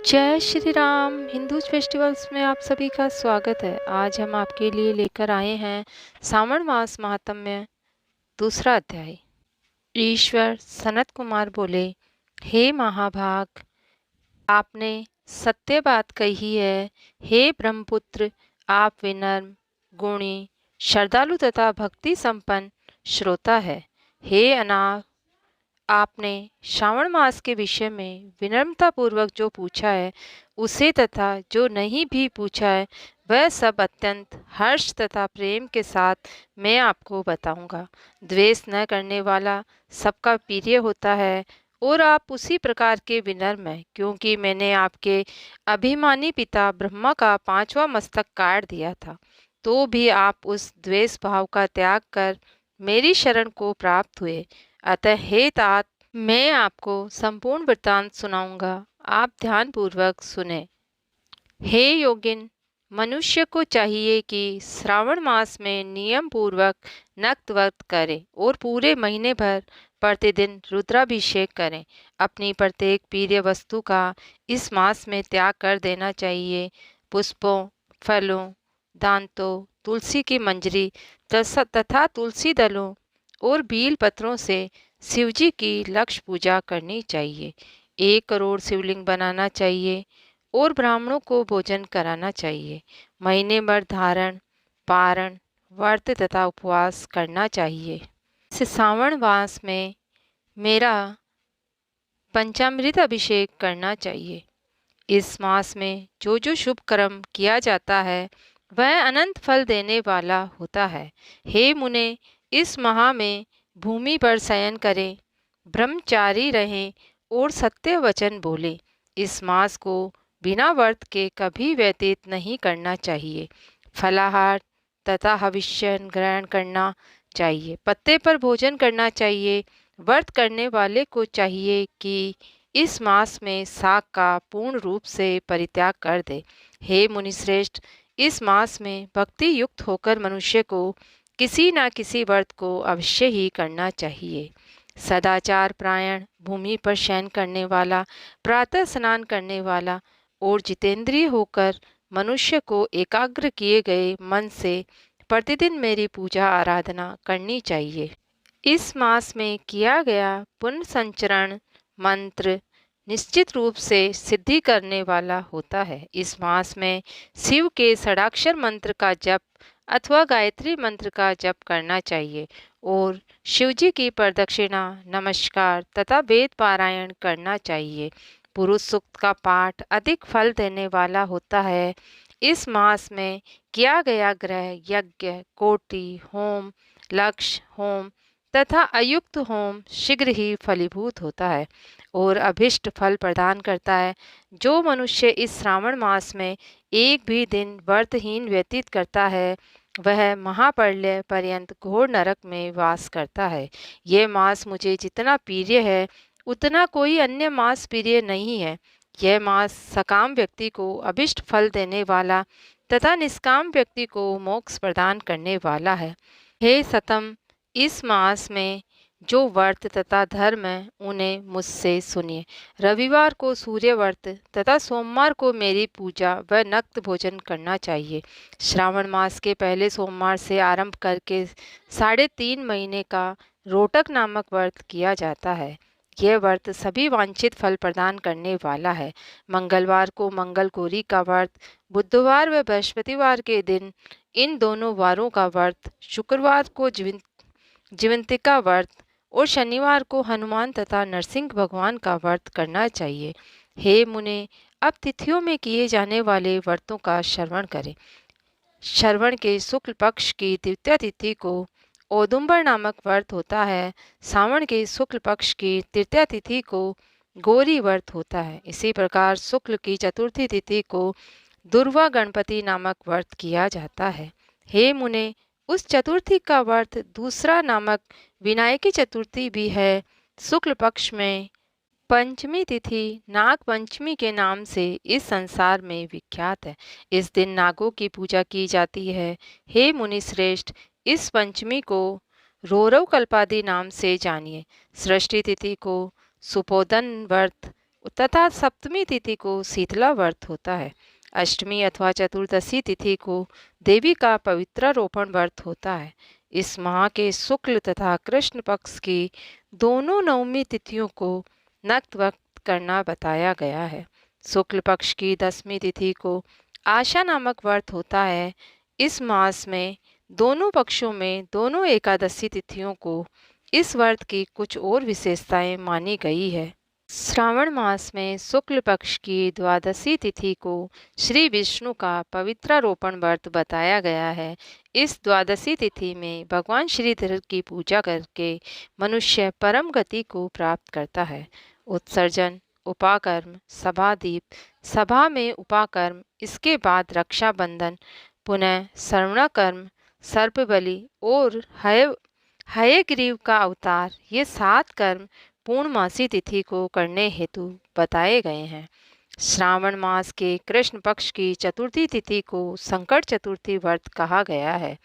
जय Shri Ram. Hindus festivals में आप सभी का स्वागत है। आज हम आपके लिए लेकर आए हैं श्रावण मास महात्म्य दूसरा अध्याय। ईश्वर सनत कुमार बोले, हे महाभाग, आपने सत्य बात कही है। हे ब्रह्मपुत्र, आप विनम्र, गुणी, श्रद्धालु तथा भक्ति संपन्न श्रोता है। हे अनाथ, आपने श्रावण मास के विषय में विनम्रता पूर्वक जो पूछा है उसे तथा जो नहीं भी पूछा है वह सब अत्यंत हर्ष तथा प्रेम के साथ मैं आपको बताऊंगा। द्वेष न करने वाला सबका प्रिय होता है और आप उसी प्रकार के विनम्र हैं, क्योंकि मैंने आपके अभिमानी पिता ब्रह्मा का 5वां मस्तक काट दिया था, तो भी आप उस द्वेष भाव का त्याग कर मेरी शरण को प्राप्त हुए। अतः हे तात, मैं आपको संपूर्ण वृत्तांत सुनाऊंगा, आप ध्यानपूर्वक सुने। हे योगिन, मनुष्य को चाहिए कि श्रावण मास में नियम पूर्वक नक्त व्रत करें और पूरे महीने भर प्रतिदिन रुद्राभिषेक करें। अपनी प्रत्येक प्रिय वस्तु का इस मास में त्याग कर देना चाहिए। पुष्पों, फलों, दांतों, तुलसी की मंजरी तथा तुलसी दलों और बील पत्रों से शिवजी की लक्ष्य पूजा करनी चाहिए। 1 करोड़ शिवलिंग बनाना चाहिए और ब्राह्मणों को भोजन कराना चाहिए। महीने भर धारण, पारण, व्रत तथा उपवास करना चाहिए। इस श्रावण मास में मेरा पंचामृत अभिषेक करना चाहिए। इस मास में जो जो शुभ कर्म किया जाता है वह अनंत फल देने वाला होता है। हे मुने, इस माह में भूमि पर शयन करें, ब्रह्मचारी रहें और सत्य वचन बोले। इस मास को बिना व्रत के कभी व्यतीत नहीं करना चाहिए। फलाहार तथा हविष्य ग्रहण करना चाहिए। पत्ते पर भोजन करना चाहिए। व्रत करने वाले को चाहिए कि इस मास में शाक का पूर्ण रूप से परित्याग कर दे। हे मुनिश्रेष्ठ, इस मास में भक्ति युक्त होकर मनुष्य को किसी न किसी व्रत को अवश्य ही करना चाहिए। सदाचार प्रायण, भूमि पर शयन करने वाला, प्रातः स्नान करने वाला और जितेंद्रिय होकर मनुष्य को एकाग्र किए गए मन से प्रतिदिन मेरी पूजा आराधना करनी चाहिए। इस मास में किया गया पुण्य संचरण मंत्र निश्चित रूप से सिद्धि करने वाला होता है। इस मास में शिव के षडाक्षर मंत्र का जप अथवा गायत्री मंत्र का जप करना चाहिए और शिवजी की प्रदक्षिणा, नमस्कार तथा वेद पारायण करना चाहिए। पुरुष सूक्त का पाठ अधिक फल देने वाला होता है। इस मास में किया गया ग्रह यज्ञ, कोटि होम, लक्ष्य होम तथा अयुक्त होम शीघ्र ही फलीभूत होता है और अभिष्ट फल प्रदान करता है। जो मनुष्य इस श्रावण मास में एक भी दिन व्रतहीन व्यतीत करता है वह महाप्रलय पर्यंत घोर नरक में वास करता है। यह मास मुझे जितना प्रिय है उतना कोई अन्य मास प्रिय नहीं है। यह मास सकाम व्यक्ति को अभिष्ट फल देने वाला तथा निष्काम व्यक्ति को मोक्ष प्रदान करने वाला है। हे सतम, इस मास में जो व्रत तथा धर्म है उन्हें मुझसे सुनिए। रविवार को सूर्य व्रत तथा सोमवार को मेरी पूजा व नक्त भोजन करना चाहिए। श्रावण मास के पहले सोमवार से आरंभ करके 3.5 महीने का रोटक नामक व्रत किया जाता है। यह व्रत सभी वांछित फल प्रदान करने वाला है। मंगलवार को मंगल गौरी का व्रत, बुधवार व बृहस्पतिवार के दिन इन दोनों वारों का व्रत, शुक्रवार को जीवंतिका व्रत और शनिवार को हनुमान तथा नरसिंह भगवान का व्रत करना चाहिए। हे मुने, अब तिथियों में किए जाने वाले व्रतों का श्रवण करें। श्रवण के शुक्ल पक्ष की द्वितीय तिथि को औदुंबर नामक व्रत होता है। सावन के शुक्ल पक्ष की तृतीय तिथि को गौरी व्रत होता है। इसी प्रकार शुक्ल की चतुर्थी तिथि को दुर्वा गणपति नामक व्रत किया जाता है। हे मुने, उस चतुर्थी का व्रत दूसरा नामक विनायकी चतुर्थी भी है। शुक्ल पक्ष में पंचमी तिथि नाग पंचमी के नाम से इस संसार में विख्यात है। इस दिन नागों की पूजा की जाती है। हे मुनि श्रेष्ठ, इस पंचमी को रौरव कल्पादि नाम से जानिए। सृष्टि तिथि को सुपोदन व्रत तथा सप्तमी तिथि को शीतला व्रत होता है। अष्टमी अथवा चतुर्दशी तिथि को देवी का पवित्रारोपण व्रत होता है। इस माह के शुक्ल तथा कृष्ण पक्ष की दोनों नवमी तिथियों को नक्त वक्त करना बताया गया है। शुक्ल पक्ष की 10वीं तिथि को आशा नामक व्रत होता है। इस मास में दोनों पक्षों में दोनों एकादशी तिथियों को इस व्रत की कुछ और विशेषताएं मानी गई है। श्रावण मास में शुक्ल पक्ष की द्वादशी तिथि को श्री विष्णु का पवित्रारोपण व्रत बताया गया है। इस द्वादशी तिथि में भगवान श्रीधर की पूजा करके मनुष्य परम गति को प्राप्त करता है। उत्सर्जन, उपाकर्म, सभादीप, सभा में उपाकर्म, इसके बाद रक्षाबंधन, पुनः श्रवणाकर्म, सर्पबलि और हयग्रीव का अवतार, ये 7 कर्म पूर्णमासी तिथि को करने हेतु बताए गए हैं। श्रावण मास के कृष्ण पक्ष की चतुर्थी तिथि को संकट चतुर्थी व्रत कहा गया है,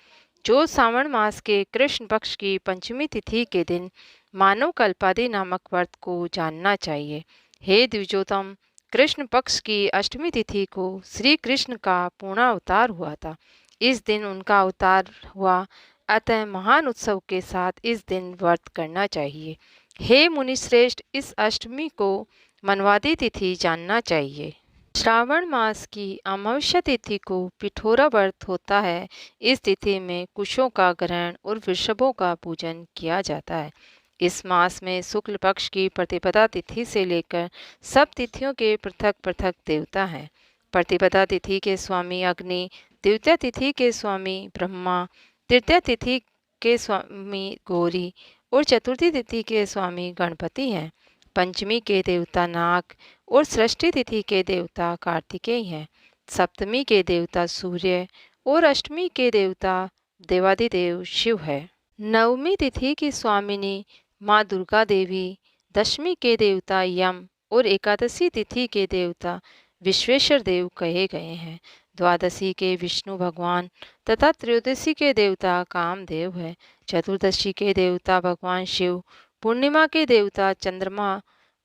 जो श्रावण मास के कृष्ण पक्ष की पंचमी तिथि के दिन मानव कल्पादि नामक व्रत को जानना चाहिए। हे द्विजोतम, कृष्ण पक्ष की अष्टमी तिथि को श्री कृष्ण का पूर्ण अवतार हुआ था। इस दिन उनका अवतार हुआ, अतः महान उत्सव के साथ इस दिन व्रत करना चाहिए। हे मुनिश्रेष्ठ, इस अष्टमी को मनवादी तिथि जानना चाहिए। श्रावण मास की अमावस्या तिथि को पिठोरा व्रत होता है। इस तिथि में कुशों का ग्रहण और वृषभों का पूजन किया जाता है। इस मास में शुक्ल पक्ष की प्रतिपदा तिथि से लेकर सब तिथियों के पृथक पृथक देवता हैं। प्रतिपदा तिथि के स्वामी अग्नि, द्वितीय तिथि के स्वामी ब्रह्मा, तृतीय तिथि के स्वामी गौरी और चतुर्थी तिथि के स्वामी गणपति हैं। पंचमी के देवता नाग और षष्ठी तिथि के देवता कार्तिकेय हैं। सप्तमी के देवता सूर्य और अष्टमी के देवता देवादिदेव शिव है। नवमी तिथि की स्वामिनी माँ दुर्गा देवी, दशमी के देवता यम और एकादशी तिथि के देवता विश्वेश्वर देव कहे गए हैं। द्वादशी के विष्णु भगवान तथा त्रयोदशी के देवता कामदेव है। चतुर्दशी के देवता भगवान शिव, पूर्णिमा के देवता चंद्रमा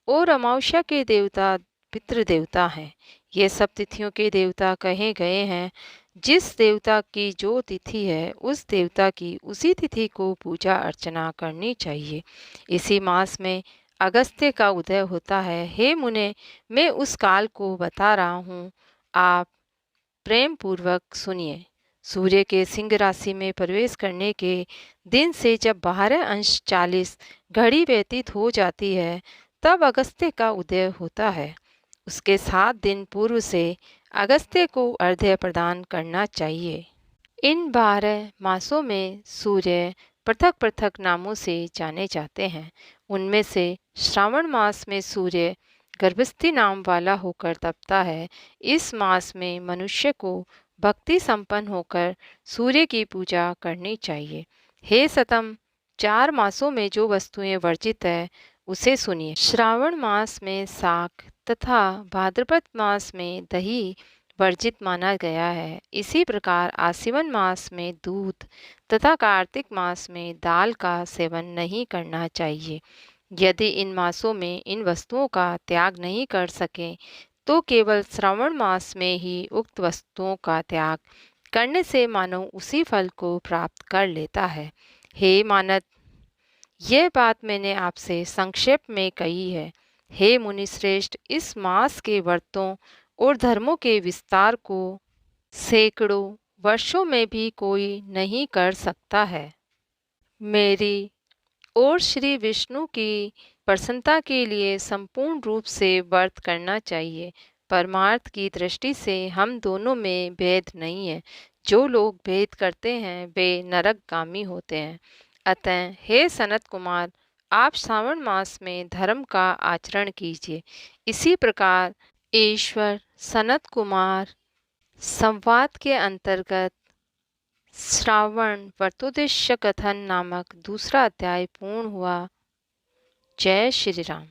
और अमावस्या के देवता पितृदेवता हैं। ये सब तिथियों के देवता कहे गए हैं। जिस देवता की जो तिथि है, उस देवता की उसी तिथि को पूजा अर्चना करनी चाहिए। इसी मास में अगस्त्य का उदय होता है। हे मुने, मैं उस काल को बता रहा हूँ, आप प्रेम पूर्वक सुनिए। सूर्य के सिंह राशि में प्रवेश करने के दिन से जब 12 अंश 40 घड़ी व्यतीत हो जाती है, तब अगस्त्य का उदय होता है। उसके 7 दिन पूर्व से अगस्त्य को अर्घ्य प्रदान करना चाहिए। इन 12 मासों में सूर्य पृथक पृथक नामों से जाने जाते हैं। उनमें से श्रावण मास में सूर्य गर्भस्थी नाम वाला होकर तपता है। इस मास में मनुष्य को भक्ति संपन्न होकर सूर्य की पूजा करनी चाहिए। हे सतम, 4 मासों में जो वस्तुएं वर्जित है, उसे सुनिए। श्रावण मास में शाक तथा भाद्रपद मास में दही वर्जित माना गया है। इसी प्रकार आश्विन मास में दूध तथा कार्तिक मास में दाल का सेवन नहीं करना चाहिए। यदि इन मासों में इन वस्तुओं का त्याग नहीं कर सकें, तो केवल श्रावण मास में ही उक्त वस्तुओं का त्याग करने से मानव उसी फल को प्राप्त कर लेता है। हे मानद, यह बात मैंने आपसे संक्षेप में कही है। हे मुनिश्रेष्ठ, इस मास के व्रतों और धर्मों के विस्तार को सैकड़ों वर्षों में भी कोई नहीं कर सकता है। मेरी और श्री विष्णु की प्रसन्नता के लिए संपूर्ण रूप से व्रत करना चाहिए। परमार्थ की दृष्टि से हम दोनों में भेद नहीं है। जो लोग भेद करते हैं, वे नरकगामी होते हैं। अतः हे सनत कुमार, आप श्रावण मास में धर्म का आचरण कीजिए। इसी प्रकार ईश्वर सनत कुमार संवाद के अंतर्गत श्रावण व्रतोद्देश्य कथन नामक दूसरा अध्याय पूर्ण हुआ। जय श्री राम।